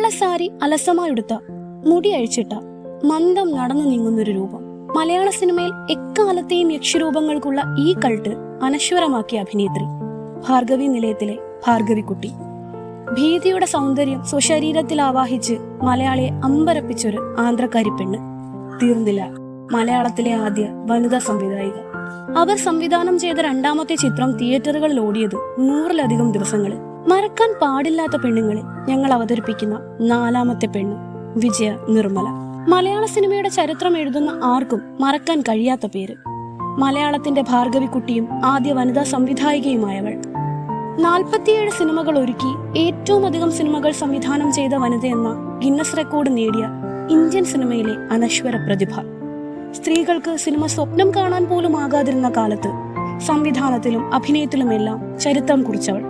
വെള്ളസാരി അലസമായെടുത്ത മുടി അഴിച്ചിട്ട മന്ദം നടന്നു നീങ്ങുന്നൊരു രൂപം. മലയാള സിനിമയിൽ എക്കാലത്തെയും യക്ഷരൂപങ്ങൾക്കുള്ള ഈ കൾട്ട് അനശ്വരമാക്കിയ അഭിനേത്രി ഭാർഗവി നിലയത്തിലെ ഭാർഗവിക്കുട്ടി. ഭീതിയുടെ സൗന്ദര്യം സ്വശരീരത്തിൽ ആവാഹിച്ച് മലയാളിയെ അമ്പരപ്പിച്ചൊരു ആന്ധ്രക്കാരി പെണ്ണ്. തീർന്നില്ല മലയാളത്തിലെ ആദ്യ വനിതാ സംവിധായിക. അവർ സംവിധാനം ചെയ്ത രണ്ടാമത്തെ ചിത്രം തിയേറ്ററുകളിൽ ഓടിയത് 100-ലധികം ദിവസങ്ങളിൽ. മറക്കാൻ പാടില്ലാത്ത പെണ്ണുങ്ങളെ ഞങ്ങൾ അവതരിപ്പിക്കുന്ന 4ാമത്തെ പെണ്ണ് വിജയ നിർമ്മല. മലയാള സിനിമയുടെ ചരിത്രം എഴുതുന്ന ആർക്കും മറക്കാൻ കഴിയാത്ത പേര്. മലയാളത്തിന്റെ ഭാർഗവിക്കുട്ടിയും ആദ്യ വനിതാ സംവിധായികയുമായവൾ. 47 സിനിമകൾ ഒരുക്കി ഏറ്റവും അധികം സിനിമകൾ സംവിധാനം ചെയ്ത വനിതയെന്ന ഗിന്നസ് റെക്കോർഡ് നേടിയ ഇന്ത്യൻ സിനിമയിലെ അനശ്വര പ്രതിഭ. സ്ത്രീകൾക്ക് സിനിമ സ്വപ്നം കാണാൻ പോലും ആകാതിരുന്ന കാലത്ത് സംവിധാനത്തിലും അഭിനയത്തിലുമെല്ലാം ചരിത്രം കുറിച്ചവൾ.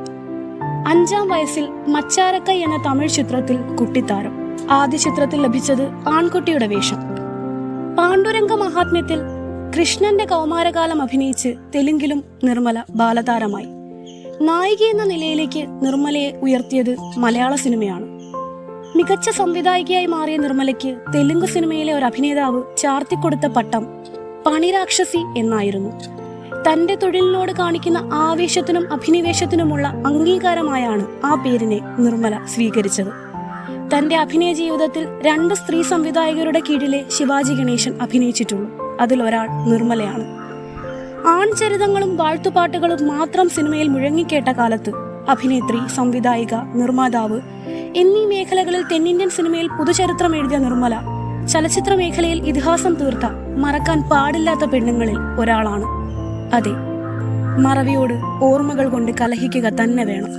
5ാം വയസ്സിൽ മച്ചാരക്കൈ എന്ന തമിഴ് ചിത്രത്തിൽ കുട്ടിത്താരം. ആദ്യ ചിത്രത്തിൽ ലഭിച്ചത് ആൺകുട്ടിയുടെ വേഷം. പാണ്ഡുരംഗ മഹാത്മ്യത്തിൽ കൃഷ്ണന്റെ കൗമാരകാലം അഭിനയിച്ച് തെലുങ്കിലും നിർമ്മല ബാലതാരമായി. നായിക എന്ന നിലയിലേക്ക് നിർമ്മലയെ ഉയർത്തിയത് മലയാള സിനിമയാണ്. മികച്ച സംവിധായികയായി മാറിയ നിർമ്മലയ്ക്ക് തെലുങ്ക് സിനിമയിലെ ഒരു അഭിനേതാവ് ചാർത്തിക്കൊടുത്ത പട്ടം പണിരാക്ഷസി എന്നായിരുന്നു. തന്റെ തൊഴിലിനോട് കാണിക്കുന്ന ആവേശത്തിനും അഭിനിവേശത്തിനുമുള്ള അംഗീകാരമായാണ് ആ പേരിനെ നിർമ്മല സ്വീകരിച്ചത്. തന്റെ അഭിനയ ജീവിതത്തിൽ 2 സ്ത്രീ സംവിധായകരുടെ കീഴിലെ ശിവാജി ഗണേശൻ അഭിനയിച്ചിട്ടുള്ളൂ. അതിലൊരാൾ നിർമ്മലയാണ്. ആൺചരിതങ്ങളും വാഴ്ത്തുപാട്ടുകളും മാത്രം സിനിമയിൽ മുഴങ്ങിക്കേട്ട കാലത്ത് അഭിനേത്രി, സംവിധായിക, നിർമ്മാതാവ് എന്നീ മേഖലകളിൽ തെന്നിന്ത്യൻ സിനിമയിൽ പുതുചരിത്രം എഴുതിയ നിർമ്മല ചലച്ചിത്ര മേഖലയിൽ ഇതിഹാസം തീർത്ത മറക്കാൻ പാടില്ലാത്ത പെണ്ണുങ്ങളിൽ ഒരാളാണ്. അതെ, മറവിയോട് ഓർമ്മകൾ കൊണ്ട് കലഹിക്കുക തന്നെ വേണം.